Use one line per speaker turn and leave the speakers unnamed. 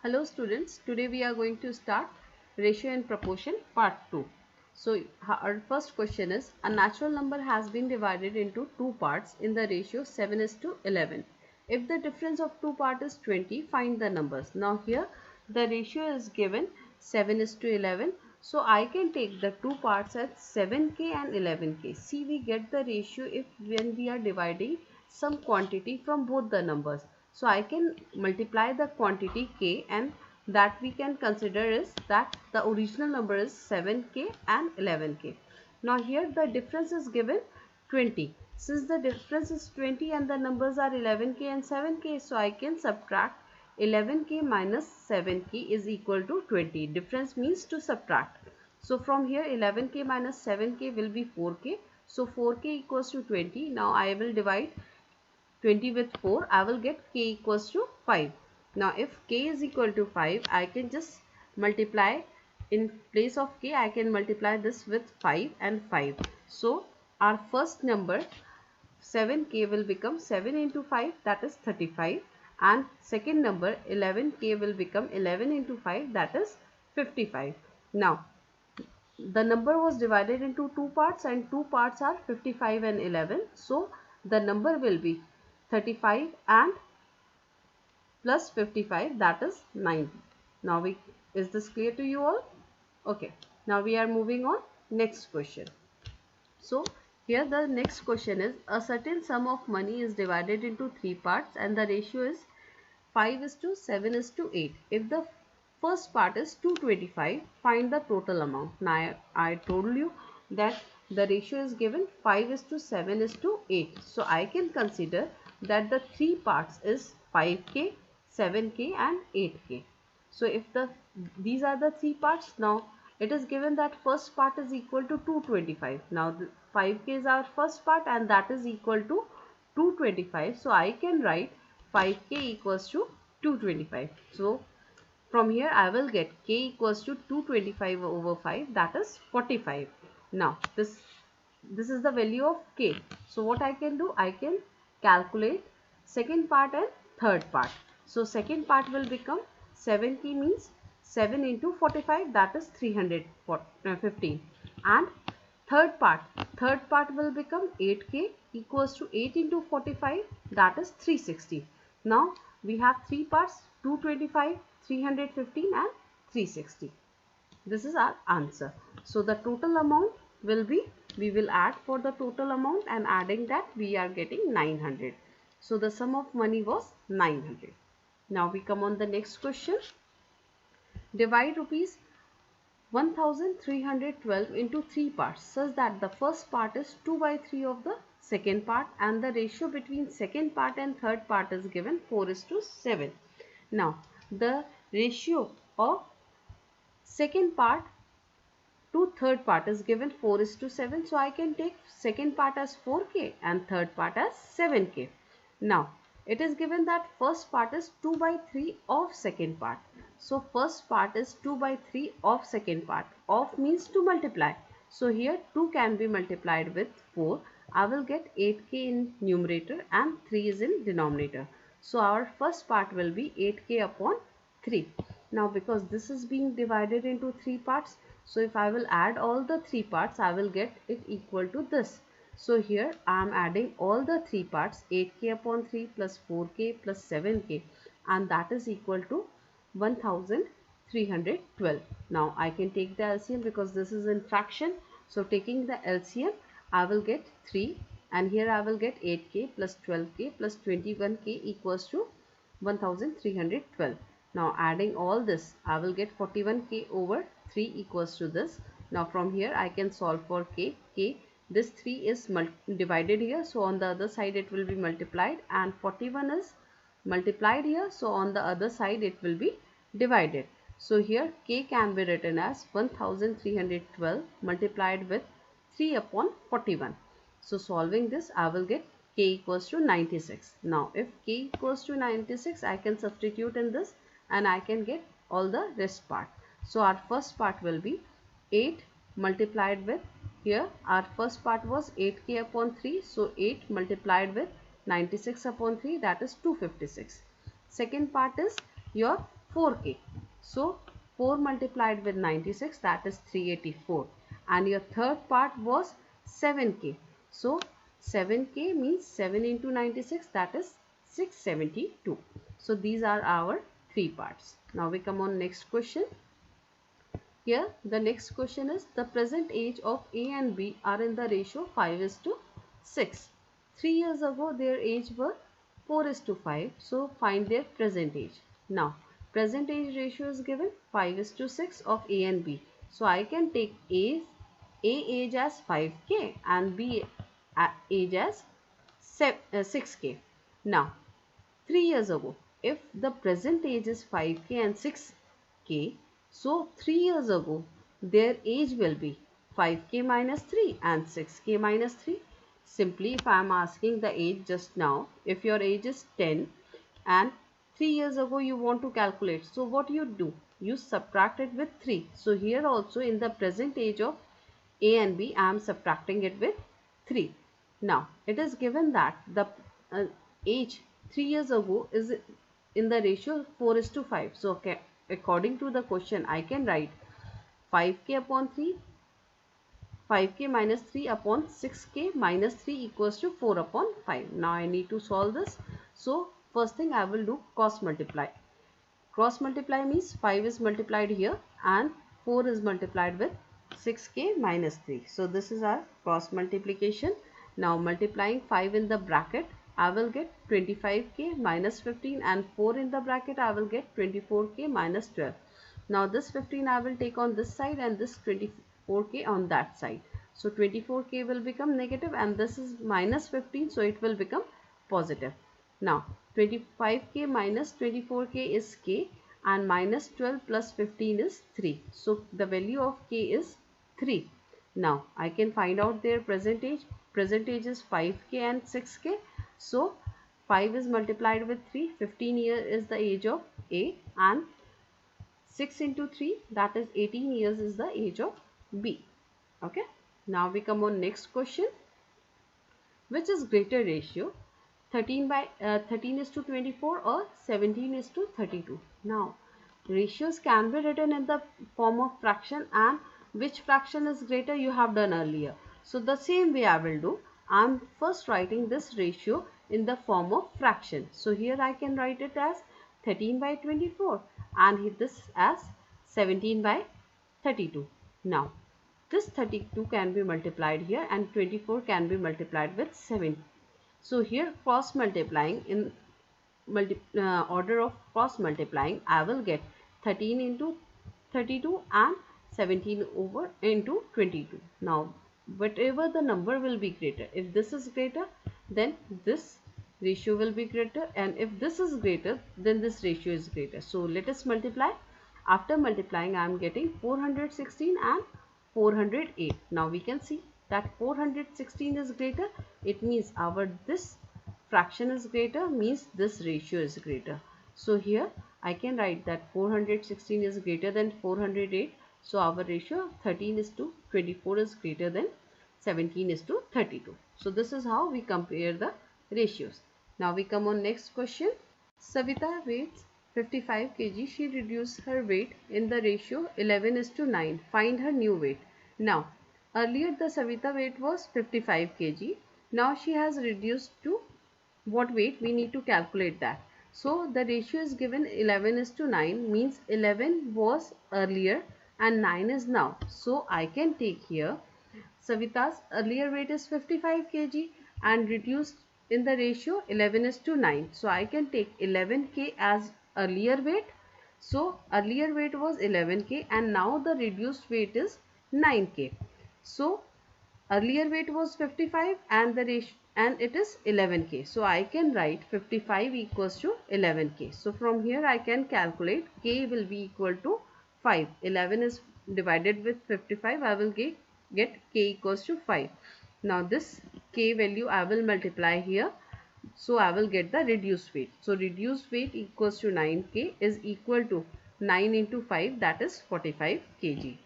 Hello students, today we are going to start ratio and proportion part 2. So our first question is, a natural number has been divided into two parts in the ratio 7:11. If the difference of two parts is 20, find the numbers. Now here the ratio is given 7:11. So I can take the two parts as 7k and 11k. See, we get the ratio if when we are dividing some quantity from both the numbers. So I can multiply the quantity k, and that we can consider is that the original number is 7k and 11k. Now here the difference is given 20. Since the difference is 20 and the numbers are 11k and 7k, so I can subtract 11k minus 7k is equal to 20. Difference means to subtract. So from here 11k minus 7k will be 4k. So 4k equals to 20. Now I will divide 20 with 4, I will get k equals to 5. Now if k is equal to 5, I can just multiply, in place of k I can multiply this with 5 and 5. So our first number 7k will become 7 into 5, that is 35, and second number 11k will become 11 into 5, that is 55. Now the number was divided into two parts and two parts are 55 and 11. So the number will be 35 and plus 55, that is 90. Now is this clear to you all? Okay. Now we are moving on next question. So here the next question is, a certain sum of money is divided into three parts and the ratio is 5:7:8. If the first part is 225, find the total amount. Now I told you that the ratio is given 5:7:8. So I can consider that the three parts is 5k, 7k and 8k. So if these are the three parts, now it is given that first part is equal to 225. Now the 5k is our first part and that is equal to 225. So I can write 5k equals to 225. So from here I will get k equals to 225 over 5, that is 45. Now this is the value of k. So what I can do, I can calculate second part and third part. So second part will become 7k means 7 into 45, that is 315, and third part will become 8k equals to 8 into 45, that is 360. Now we have three parts, 225, 315 and 360. This is our answer. So the total amount will be, we will add for the total amount, and adding that we are getting 900. So the sum of money was 900. Now we come on the next question. Divide rupees 1312 into three parts such that the first part is 2/3 of the second part and the ratio between second part and third part is given 4:7. Now the ratio of second part to third part is given 4:7. So I can take second part as 4k and third part as 7k. Now it is given that first part is 2/3 of second part. So first part is 2/3 of second part. Of means to multiply. So here 2 can be multiplied with 4. I will get 8k in numerator and 3 is in denominator. So our first part will be 8k upon 3. Now because this is being divided into three parts, so if I will add all the three parts, I will get it equal to this. So here I am adding all the three parts, 8k upon 3 plus 4k plus 7k, and that is equal to 1312. Now I can take the LCM because this is in fraction. So taking the LCM, I will get 3, and here I will get 8k plus 12k plus 21k equals to 1312. Now adding all this, I will get 41k over 3 equals to this. Now from here I can solve for k. This 3 is divided here, so on the other side it will be multiplied, and 41 is multiplied here, so on the other side it will be divided. So here k can be written as 1312 multiplied with 3 upon 41. So solving this, I will get k equals to 96. Now if k equals to 96, I can substitute in this and I can get all the rest part. So our first part will be 8 multiplied with, here our first part was 8k upon 3. So 8 multiplied with 96 upon 3, that is 256. Second part is your 4k. So 4 multiplied with 96, that is 384, and your third part was 7k. So 7k means 7 into 96, that is 672. So these are our three parts. Now we come on next question. Here the next question is, the present age of A and B are in the ratio 5:6. 3 years ago their age were 4:5. So find their present age. Now present age ratio is given 5:6 of A and B. So I can take A age as 5k and B age as 6k. Now 3 years ago, if the present age is 5k and 6k, so 3 years ago their age will be 5k minus 3 and 6k minus 3. Simply, if I am asking the age just now, if your age is 10 and 3 years ago you want to calculate, so what you do? You subtract it with 3. So here also in the present age of A and B, I am subtracting it with 3. Now it is given that the age 3 years ago is in the ratio 4:5. So okay, according to the question, I can write 5k upon 3, 5k minus 3 upon 6k minus 3 equals to 4 upon 5. Now I need to solve this. So first thing I will do cross multiply. Cross multiply means 5 is multiplied here and 4 is multiplied with 6k minus 3. So this is our cross multiplication. Now multiplying 5 in the bracket, I will get 25k minus 15, and 4 in the bracket I will get 24k minus 12. Now this 15 I will take on this side and this 24k on that side. So 24k will become negative and this is minus 15, so it will become positive. Now 25k minus 24k is k and minus 12 plus 15 is 3. So the value of k is 3. Now I can find out their present age. Present age is 5k and 6k. So 5 is multiplied with 3. 15 years is the age of A, and 6 into 3, that is 18 years, is the age of B. Okay. Now we come on next question. Which is greater ratio? 13:24 or 17:32. Now ratios can be written in the form of fraction, and which fraction is greater you have done earlier. So the same way I will do. I am first writing this ratio in the form of fraction. So here I can write it as 13/24 and this as 17/32. Now this 32 can be multiplied here and 24 can be multiplied with 7. So here cross multiplying in order of cross multiplying, I will get 13 into 32 and 17 over into 22. Now whatever the number will be greater, if this is greater then this ratio will be greater, and if this is greater then this ratio is greater. So let us multiply. After multiplying I am getting 416 and 408. Now we can see that 416 is greater, it means our this fraction is greater, means this ratio is greater. So here I can write that 416 is greater than 408. So our ratio 13:24 is greater than 17:32. So this is how we compare the ratios. Now we come on next question. Savita weighs 55 kg. She reduced her weight in the ratio 11:9. Find her new weight. Now earlier the Savita weight was 55 kg. Now she has reduced to what weight? We need to calculate that. So the ratio is given 11:9, means 11 was earlier and 9 is now. So I can take here Savita's earlier weight is 55 kg and reduced in the ratio 11:9. So I can take 11k as earlier weight. So earlier weight was 11k and now the reduced weight is 9k. So earlier weight was 55 and the ratio and it is 11k. So I can write 55 equals to 11k. So from here I can calculate k will be equal to 5. 11 is divided with 55. I will get k equals to 5. Now this k value I will multiply here. So I will get the reduced weight. So reduced weight equals to 9k is equal to 9 into 5, that is 45 kg.